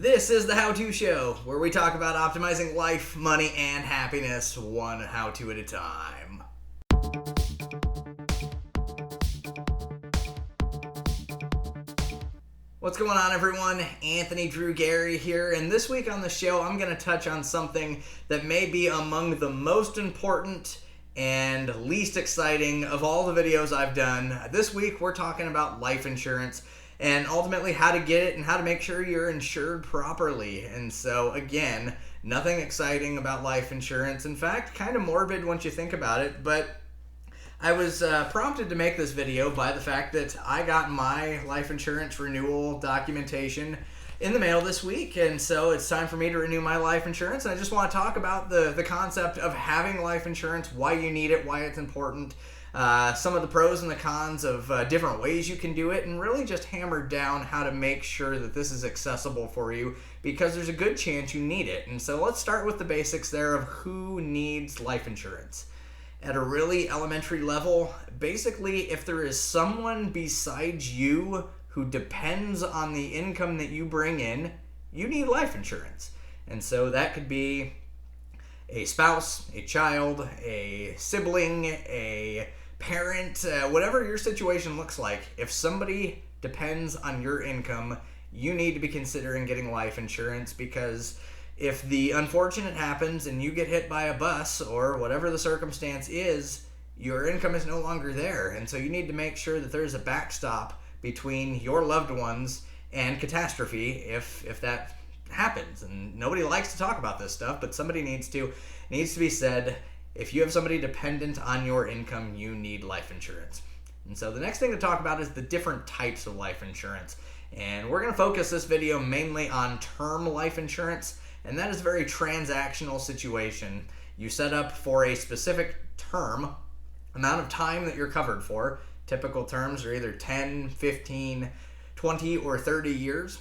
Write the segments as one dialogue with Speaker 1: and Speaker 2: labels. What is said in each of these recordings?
Speaker 1: This is the How To Show, where we talk about optimizing life, money, and happiness one how-to at a time. What's going on, everyone? Anthony Drew Gary here, and this week on the show I'm going to touch on something that may be among the most important and least exciting of all the videos I've done. This week we're talking about life insurance and ultimately how to get it and how to make sure you're insured properly. And so again, nothing exciting about life insurance. In fact, kind of morbid once you think about it, but I was prompted to make this video by the fact that I got my life insurance renewal documentation in the mail this week, and so it's time for me to renew my life insurance. And I just want to talk about the concept of having life insurance, why you need it, why it's important, some of the pros and the cons of different ways you can do it, and really just hammer down how to make sure that this is accessible for you, because there's a good chance you need it. And so let's start with the basics there of who needs life insurance. At a really elementary level, basically, if there is someone besides you who depends on the income that you bring in, you need life insurance. And so that could be a spouse, a child, a sibling, a parent, whatever your situation looks like. If somebody depends on your income, you need to be considering getting life insurance, because if the unfortunate happens and you get hit by a bus or whatever the circumstance is, your income is no longer there. And so you need to make sure that there's a backstop between your loved ones and catastrophe if that happens. And nobody likes to talk about this stuff, but somebody needs to. It needs to be said. If you have somebody dependent on your income, you need life insurance. And so the next thing to talk about is the different types of life insurance. And we're going to focus this video mainly on term life insurance. And that is a very transactional situation. You set up for a specific term, amount of time that you're covered for. Typical terms are either 10, 15, 20, or 30 years.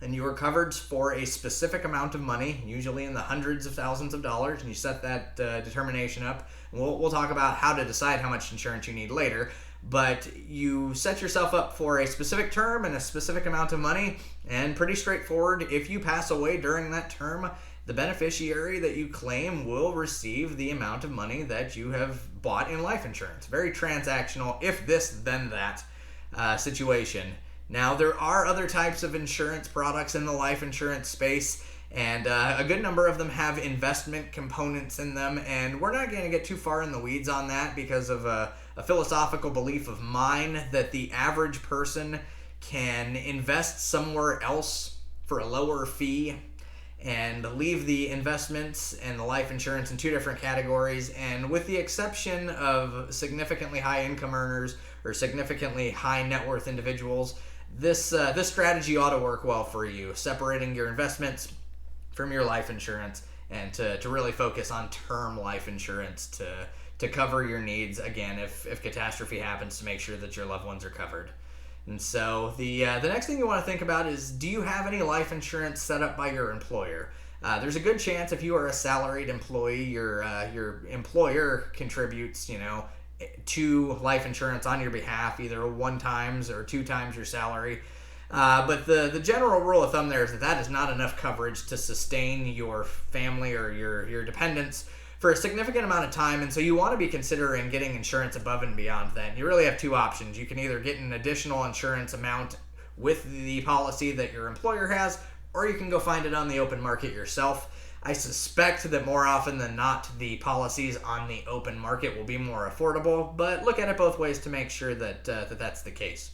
Speaker 1: And you are covered for a specific amount of money, usually in the hundreds of thousands of dollars, and you set that determination up. We'll talk about how to decide how much insurance you need later. But you set yourself up for a specific term and a specific amount of money, and pretty straightforward. If you pass away during that term, the beneficiary that you claim will receive the amount of money that you have bought in life insurance. Very transactional, if this then that situation. Now, there are other types of insurance products in the life insurance space, and a good number of them have investment components in them, and we're not going to get too far in the weeds on that because of a philosophical belief of mine that the average person can invest somewhere else for a lower fee and leave the investments and the life insurance in two different categories. And with the exception of significantly high income earners or significantly high net worth individuals, this strategy ought to work well for you, separating your investments from your life insurance, and to really focus on term life insurance to cover your needs, again, if catastrophe happens, to make sure that your loved ones are covered. And so the next thing you want to think about is, do you have any life insurance set up by your employer? There's a good chance if you are a salaried employee, your employer contributes, to life insurance on your behalf, either 1 times or 2 times your salary. But the general rule of thumb there is that is not enough coverage to sustain your family or your dependents for a significant amount of time. And so you want to be considering getting insurance above and beyond that. And you really have 2 options. You can either get an additional insurance amount with the policy that your employer has, or you can go find it on the open market yourself. I suspect that more often than not, the policies on the open market will be more affordable, but look at it both ways to make sure that that's the case.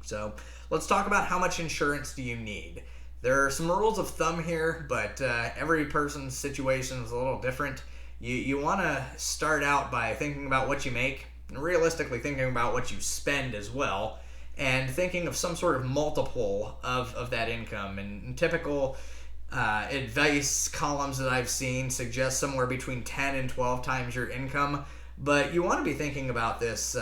Speaker 1: So let's talk about how much insurance do you need. There are some rules of thumb here, but every person's situation is a little different. You want to start out by thinking about what you make, and realistically thinking about what you spend as well, and thinking of some sort of multiple of that income. And typical advice columns that I've seen suggest somewhere between 10 and 12 times your income, but you want to be thinking about this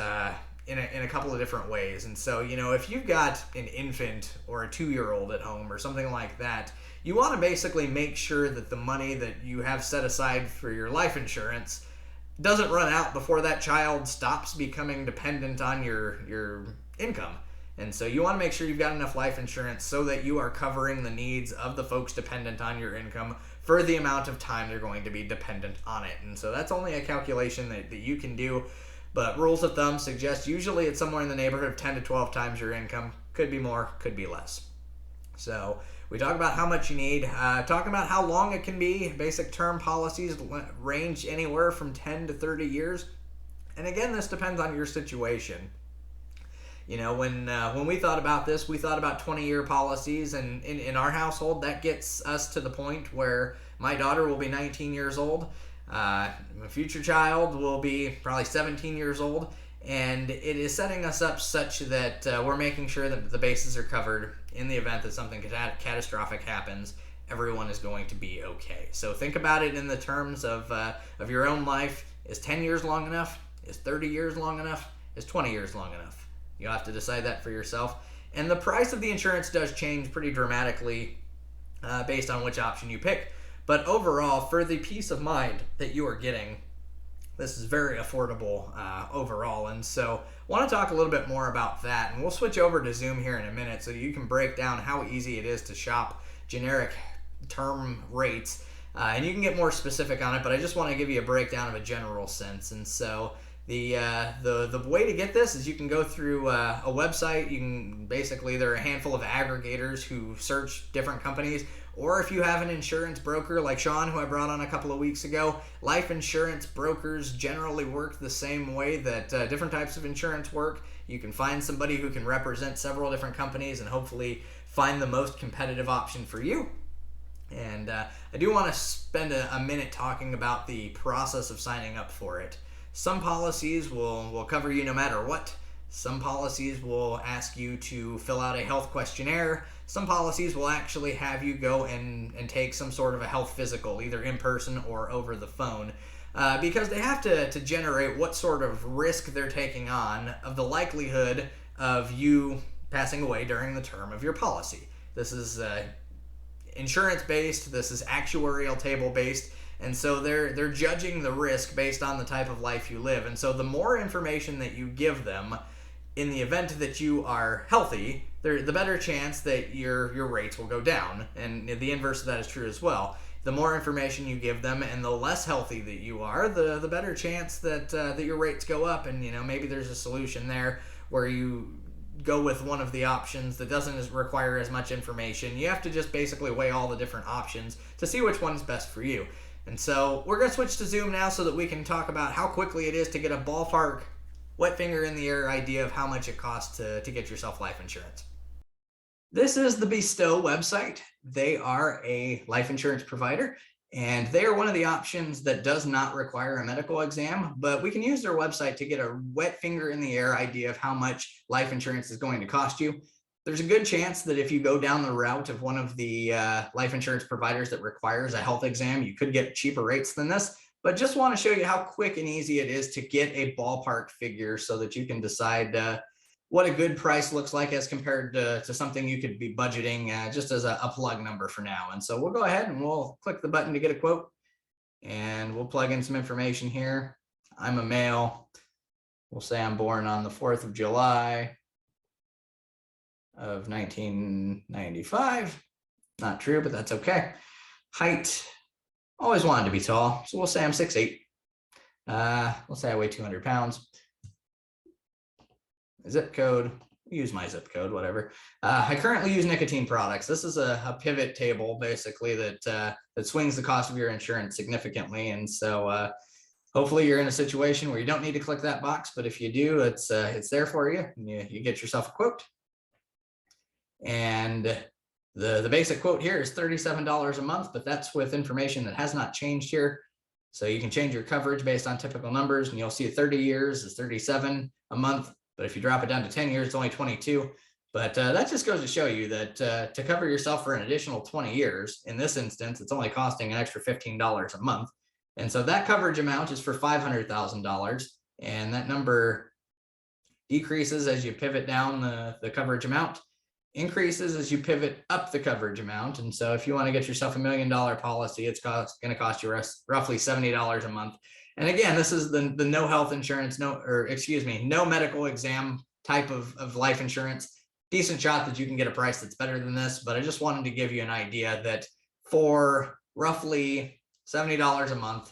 Speaker 1: in a couple of different ways. And so, if you've got an infant or a 2-year-old at home or something like that, you want to basically make sure that the money that you have set aside for your life insurance doesn't run out before that child stops becoming dependent on your income. And so you want to make sure you've got enough life insurance so that you are covering the needs of the folks dependent on your income for the amount of time they're going to be dependent on it. And so that's only a calculation that you can do. But rules of thumb suggest usually it's somewhere in the neighborhood of 10 to 12 times your income. Could be more, could be less. So we talk about how much you need, talking about how long it can be. Basic term policies range anywhere from 10 to 30 years. And again, this depends on your situation. You know, when we thought about this, we thought about 20-year policies, and in our household, that gets us to the point where my daughter will be 19 years old. My future child will be probably 17 years old, and it is setting us up such that we're making sure that the bases are covered in the event that something catastrophic happens. Everyone is going to be okay. So think about it in the terms of your own life. Is 10 years long enough? Is 30 years long enough? Is 20 years long enough? You'll have to decide that for yourself. And the price of the insurance does change pretty dramatically based on which option you pick. But overall, for the peace of mind that you are getting, this is very affordable overall. And so I want to talk a little bit more about that. And we'll switch over to Zoom here in a minute so you can break down how easy it is to shop generic term rates. And you can get more specific on it, but I just want to give you a breakdown of a general sense. And so the way to get this is you can go through a website. You can basically, there are a handful of aggregators who search different companies, or if you have an insurance broker like Sean, who I brought on a couple of weeks ago, life insurance brokers generally work the same way that different types of insurance work. You can find somebody who can represent several different companies and hopefully find the most competitive option for you. And I do want to spend a minute talking about the process of signing up for it. Some policies will cover you no matter what. Some policies will ask you to fill out a health questionnaire. Some policies will actually have you go and take some sort of a health physical, either in person or over the phone, because they have to generate what sort of risk they're taking on of the likelihood of you passing away during the term of your policy. This is insurance-based. This is actuarial table-based. And so they're judging the risk based on the type of life you live. And so the more information that you give them in the event that you are healthy, the better chance that your rates will go down. And the inverse of that is true as well. The more information you give them and the less healthy that you are, the better chance that your rates go up. And maybe there's a solution there where you go with one of the options that doesn't require as much information. You have to just basically weigh all the different options to see which one's best for you. And so we're going to switch to Zoom now so that we can talk about how quickly it is to get a ballpark, wet finger in the air idea of how much it costs to get yourself life insurance. This is the Bestow website. They are a life insurance provider, and they are one of the options that does not require a medical exam, but we can use their website to get a wet finger in the air idea of how much life insurance is going to cost you. There's a good chance that if you go down the route of one of the life insurance providers that requires a health exam, you could get cheaper rates than this. But just want to show you how quick and easy it is to get a ballpark figure so that you can decide what a good price looks like as compared to something you could be budgeting just as a plug number for now. And so we'll go ahead and we'll click the button to get a quote, and we'll plug in some information here. I'm a male. We'll say I'm born on the 4th of July of 1995. Not true, but that's okay. Height, always wanted to be tall, so we'll say I'm 6'8". We'll say I weigh 200 pounds. Zip code, use my zip code, whatever. I currently use nicotine products. This is a pivot table, basically, that swings the cost of your insurance significantly. And so hopefully you're in a situation where you don't need to click that box, but if you do, it's there for you. And you get yourself a quote. And the basic quote here is $37 a month, but that's with information that has not changed here. So you can change your coverage based on typical numbers, and you'll see 30 years is $37 a month. But if you drop it down to 10 years, it's only $22. But that just goes to show you that to cover yourself for an additional 20 years, in this instance, it's only costing an extra $15 a month. And so that coverage amount is for $500,000. And that number decreases as you pivot down the coverage amount, increases as you pivot up the coverage amount. And so if you want to get yourself $1 million policy, it's going to cost you roughly $70 a month. And again, this is the no health insurance, no medical exam type of life insurance. decent shot that you can get a price that's better than this, but I just wanted to give you an idea that for roughly $70 a month,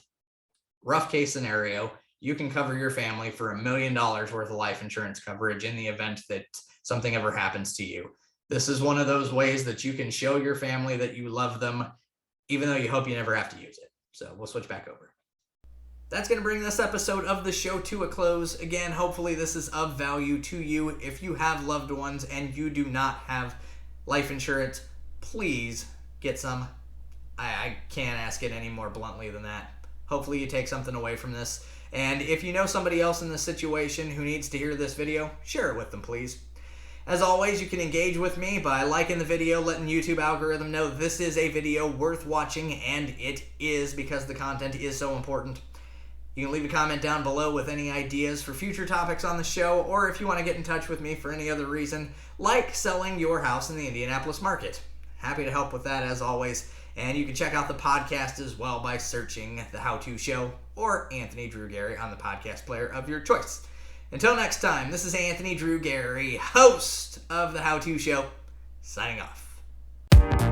Speaker 1: rough case scenario, you can cover your family for $1 million worth of life insurance coverage in the event that something ever happens to you. This is one of those ways that you can show your family that you love them, even though you hope you never have to use it. So we'll switch back over. That's going to bring this episode of the show to a close. Again, hopefully this is of value to you. If you have loved ones and you do not have life insurance, please get some. I can't ask it any more bluntly than that. Hopefully you take something away from this. And if you know somebody else in this situation who needs to hear this video, share it with them, please. As always, you can engage with me by liking the video, letting YouTube algorithm know this is a video worth watching, and it is because the content is so important. You can leave a comment down below with any ideas for future topics on the show, or if you want to get in touch with me for any other reason, like selling your house in the Indianapolis market. Happy to help with that as always. And you can check out the podcast as well by searching The How To Show or Anthony Drew Gary on the podcast player of your choice. Until next time, this is Anthony Drew Gary, host of The How To Show, signing off.